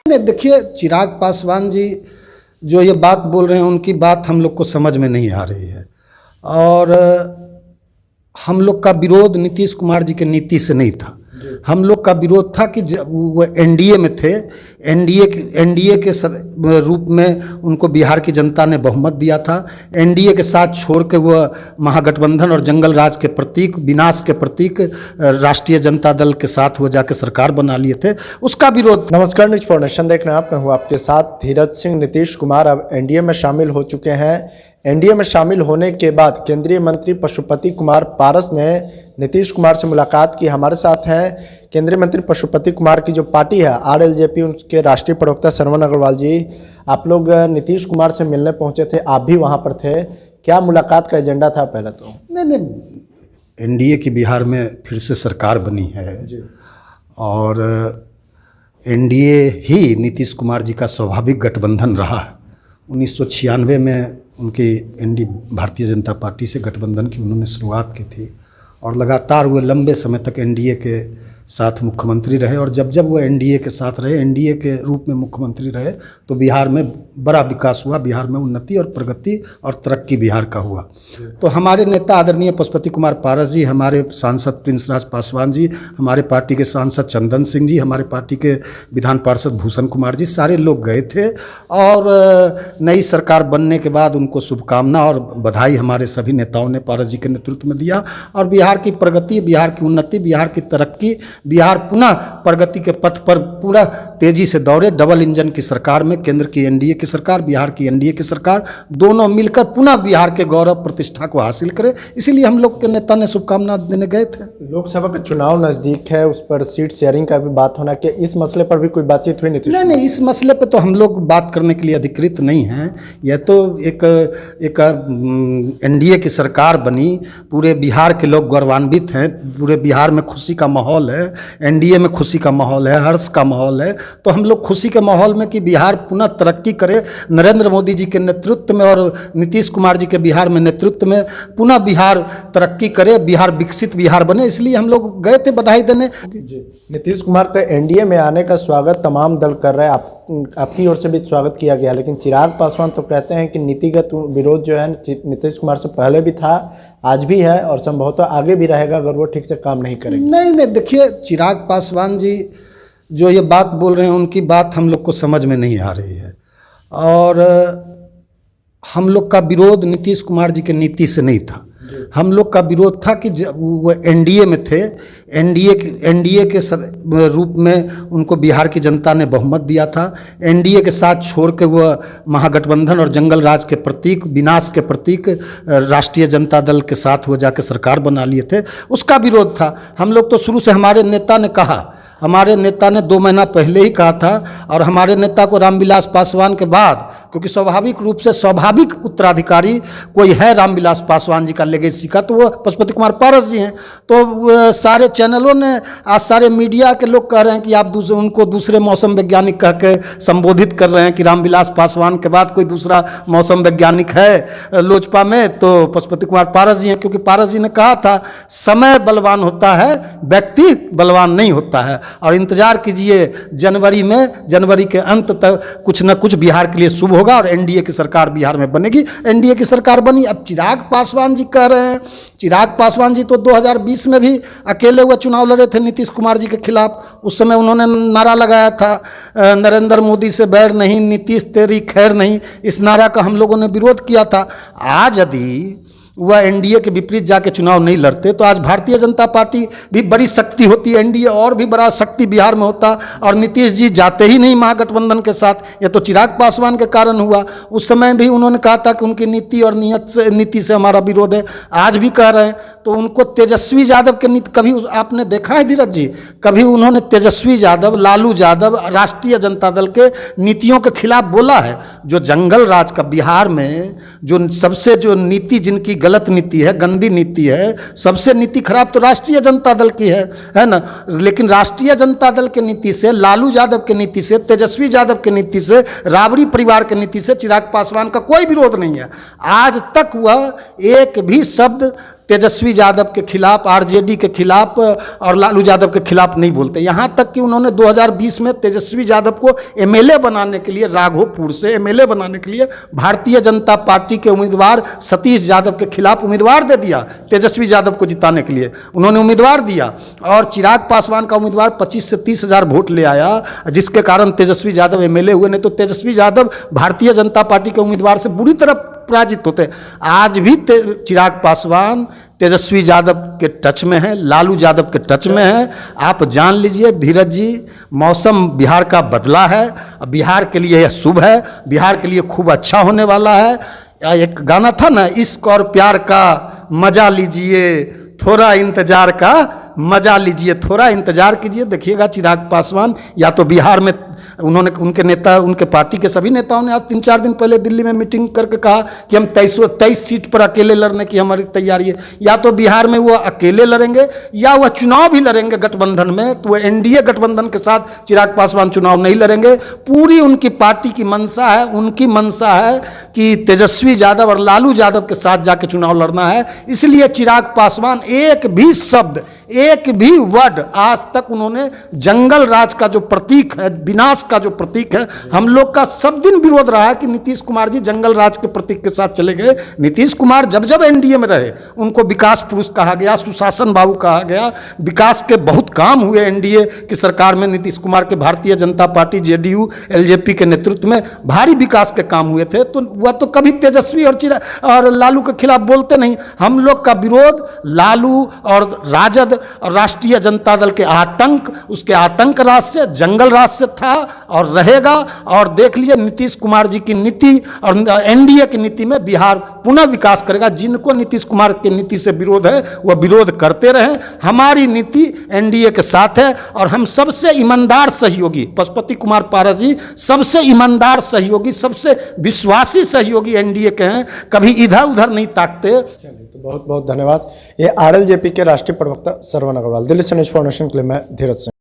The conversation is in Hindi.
नहीं, देखिए चिराग पासवान जी जो ये बात बोल रहे हैं उनकी बात हम लोग को समझ में नहीं आ रही है। और हम लोग का विरोध नीतीश कुमार जी के नीति से नहीं था। हम लोग का विरोध था कि वो एनडीए में थे, एनडीए के रूप में उनको बिहार की जनता ने बहुमत दिया था। एनडीए के साथ छोड़ के वो महागठबंधन और जंगल राज के प्रतीक, विनाश के प्रतीक राष्ट्रीय जनता दल के साथ वो जाके सरकार बना लिए थे, उसका विरोध। नमस्कार, न्यूज फॉर नेशन देख रहे हैं आप, मैं हूँ आपके साथ धीरज सिंह। नीतीश कुमार अब एनडीए में शामिल हो चुके हैं। एनडीए में शामिल होने के बाद केंद्रीय मंत्री पशुपति कुमार पारस ने नीतीश कुमार से मुलाकात की। हमारे साथ हैं केंद्रीय मंत्री पशुपति कुमार की जो पार्टी है आरएलजेपी, उनके राष्ट्रीय प्रवक्ता श्रवण अग्रवाल जी। आप लोग नीतीश कुमार से मिलने पहुंचे थे, आप भी वहां पर थे, क्या मुलाकात का एजेंडा था? पहले तो नहीं, एनडीए की बिहार में फिर से सरकार बनी है जी। और एनडीए ही नीतीश कुमार जी का स्वाभाविक गठबंधन रहा है। 1996 में उनकी भारतीय जनता पार्टी से गठबंधन की उन्होंने शुरुआत की थी और लगातार वो लंबे समय तक एनडीए के साथ मुख्यमंत्री रहे। और जब जब वो एनडीए के साथ रहे, एनडीए के रूप में मुख्यमंत्री रहे, तो बिहार में बड़ा विकास हुआ, बिहार में उन्नति और प्रगति और तरक्की बिहार का हुआ। तो हमारे नेता आदरणीय पशुपति कुमार पारस जी, हमारे सांसद प्रिंस राज पासवान जी, हमारे पार्टी के सांसद चंदन सिंह जी, हमारे पार्टी के विधान पार्षद भूषण कुमार जी, सारे लोग गए थे। और नई सरकार बनने के बाद उनको शुभकामना और बधाई हमारे सभी नेताओं ने पारस जी के नेतृत्व में दिया। और बिहार की प्रगति, बिहार की उन्नति, बिहार की तरक्की, बिहार पुनः प्रगति के पथ पर पूरा तेजी से दौड़े। डबल इंजन की सरकार में केंद्र की एनडीए की सरकार, बिहार की एनडीए की सरकार, दोनों मिलकर पुनः बिहार के गौरव प्रतिष्ठा को हासिल करे, इसीलिए हम लोग के नेता ने शुभकामना देने गए थे। लोकसभा का चुनाव नजदीक है, उस पर सीट शेयरिंग का भी बात होना, कि इस मसले पर भी कोई बातचीत हुई? नहीं, इस मसले पर तो हम लोग बात करने के लिए अधिकृत नहीं हैं। यह तो एक एनडीए की सरकार बनी, पूरे बिहार के लोग गौरवान्वित हैं, पूरे बिहार में खुशी का माहौल है, एनडीए में खुशी का माहौल है, हर्ष का माहौल है। तो हम लोग खुशी के माहौल में कि बिहार पुनः तरक्की करे, नरेंद्र मोदी जी के नेतृत्व में और नीतीश कुमार जी के बिहार में नेतृत्व में पुनः बिहार तरक्की करे, बिहार विकसित बिहार बने, इसलिए हम लोग गए थे बधाई देने। नीतीश कुमार का एनडीए में आने का स्वागत तमाम दल कर रहे हैं, आपकी ओर से भी स्वागत किया गया, लेकिन चिराग पासवान तो कहते हैं कि नीतिगत विरोध जो है नीतीश कुमार से पहले भी था, आज भी है और संभवतः आगे भी रहेगा अगर वो ठीक से काम नहीं करेंगे। नहीं, देखिए चिराग पासवान जी जो ये बात बोल रहे हैं उनकी बात हम लोग को समझ में नहीं आ रही है। और हम लोग का विरोध नीतीश कुमार जी के नीति से नहीं था। हम लोग का विरोध था कि वो एनडीए में थे, एनडीए के रूप में उनको बिहार की जनता ने बहुमत दिया था। एनडीए के साथ छोड़ के वो महागठबंधन और जंगल राज के प्रतीक, विनाश के प्रतीक राष्ट्रीय जनता दल के साथ वो जाके सरकार बना लिए थे, उसका विरोध था। हम लोग तो शुरू से, हमारे नेता ने कहा, हमारे नेता ने 2 महीना पहले ही कहा था, और हमारे नेता को रामविलास पासवान के बाद, क्योंकि स्वाभाविक रूप से स्वाभाविक उत्तराधिकारी कोई है रामविलास पासवान जी का लेगेसी का, तो वो पशुपति कुमार पारस जी हैं। तो सारे चैनलों ने, आज सारे मीडिया के लोग कह रहे हैं कि आप उनको दूसरे मौसम वैज्ञानिक कह के संबोधित कर रहे हैं कि रामविलास पासवान के बाद कोई दूसरा मौसम वैज्ञानिक है लोजपा में, तो पशुपति कुमार पारस जी हैं। क्योंकि पारस जी ने कहा था समय बलवान होता है, व्यक्ति बलवान नहीं होता है। और इंतजार कीजिए, जनवरी के अंत तक कुछ न कुछ बिहार के लिए शुभ होगा और एनडीए की सरकार बिहार में बनेगी। एनडीए की सरकार बनी। अब चिराग पासवान जी कह रहे हैं, चिराग पासवान जी तो 2020 में भी अकेले हुए चुनाव लड़े थे नीतीश कुमार जी के खिलाफ। उस समय उन्होंने नारा लगाया था, नरेंद्र मोदी से बैर नहीं, नीतीश तेरी खैर नहीं। इस नारा का हम लोगों ने विरोध किया था। आज यदि वह एनडीए के विपरीत जाके चुनाव नहीं लड़ते तो आज भारतीय जनता पार्टी भी बड़ी शक्ति होती, एनडीए और भी बड़ा शक्ति बिहार में होता, और नीतीश जी जाते ही नहीं महागठबंधन के साथ। यह तो चिराग पासवान के कारण हुआ। उस समय भी उन्होंने कहा था कि उनकी नीति और नीति से हमारा विरोध है, आज भी कह रहे हैं। तो उनको तेजस्वी यादव के नीति, कभी आपने देखा है धीरज जी, कभी उन्होंने तेजस्वी यादव, लालू यादव, राष्ट्रीय जनता दल के नीतियों के खिलाफ बोला है? जो जंगल राज का बिहार में जो सबसे जो नीति, जिनकी गलत नीति है, गंदी नीति है, सबसे नीति खराब तो राष्ट्रीय जनता दल की है ना। लेकिन राष्ट्रीय जनता दल के नीति से, लालू यादव के नीति से, तेजस्वी यादव के नीति से, राबड़ी परिवार के नीति से चिराग पासवान का कोई विरोध नहीं है। आज तक वह एक भी शब्द तेजस्वी यादव के खिलाफ, आरजेडी के खिलाफ और लालू यादव के खिलाफ नहीं बोलते। यहाँ तक कि उन्होंने 2020 में तेजस्वी यादव को एमएलए बनाने के लिए, राघोपुर से एमएलए बनाने के लिए भारतीय जनता पार्टी के उम्मीदवार सतीश यादव के खिलाफ उम्मीदवार दे दिया। तेजस्वी यादव को जिताने के लिए उन्होंने उम्मीदवार दिया और चिराग पासवान का उम्मीदवार 25 से 30 हज़ार वोट ले आया, जिसके कारण तेजस्वी यादव एमएलए हुए। नहीं तो तेजस्वी यादव भारतीय जनता पार्टी के उम्मीदवार से बुरी तरह पराजित होते। आज भी चिराग पासवान तेजस्वी यादव के टच में है, लालू यादव के टच में है। आप जान लीजिए धीरज जी, मौसम बिहार का बदला है, बिहार के लिए यह शुभ है, बिहार के लिए खूब अच्छा होने वाला है। एक गाना था ना, इश्क और प्यार का मजा लीजिए, थोड़ा इंतजार का मजा लीजिए, थोड़ा इंतजार कीजिए, देखिएगा चिराग पासवान या तो बिहार में उन्होंने, उनके नेता, उनके पार्टी के सभी नेताओं ने आज 3-4 दिन पहले दिल्ली में मीटिंग करके कहा कि हम 23 सीट पर अकेले लड़ने की हमारी तैयारी है। या तो बिहार में वो अकेले लड़ेंगे या वह चुनाव भी लड़ेंगे गठबंधन में, तो वो एनडीए गठबंधन के साथ चिराग पासवान चुनाव नहीं लड़ेंगे। पूरी उनकी पार्टी की मंशा है, उनकी मंशा है कि तेजस्वी यादव और लालू यादव के साथ जाके चुनाव लड़ना है। इसलिए चिराग पासवान एक भी शब्द, एक भी वर्ड आज तक उन्होंने जंगल राज का जो प्रतीक है, विनाश का जो प्रतीक है, हम लोग का सब दिन विरोध रहा है कि नीतीश कुमार जी जंगल राज के प्रतीक के साथ चले गए। नीतीश कुमार जब जब एनडीए में रहे उनको विकास पुरुष कहा गया, सुशासन बाबू कहा गया, विकास के बहुत काम हुए एनडीए की सरकार में। नीतीश कुमार के Bharatiya Janata party, JDU, LJP के नेतृत्व में भारी विकास के काम हुए थे। तो वह तो कभी तेजस्वी और लालू के खिलाफ बोलते नहीं। हम लोग का विरोध लालू और राजद और राष्ट्रीय जनता दल के आतंक, उसके आतंक राज से, जंगल राज से था और रहेगा। और देख लीजिए नीतीश कुमार जी की नीति और एनडीए की नीति में बिहार पुनः विकास करेगा। जिनको नीतीश कुमार की नीति से विरोध है वह विरोध करते रहे। हमारी नीति एनडीए के साथ है और हम सबसे ईमानदार सहयोगी, पशुपति कुमार पारस जी सबसे ईमानदार सहयोगी, सबसे विश्वासी सहयोगी एनडीए के हैं, कभी इधर उधर नहीं ताकते। तो बहुत बहुत धन्यवाद। ये आरएलजेपी के राष्ट्रीय प्रवक्ता श्रवण अग्रवाल। दिल्ली से न्यूज़ फाउंडेशन के लिए मैं धीरज सिंह।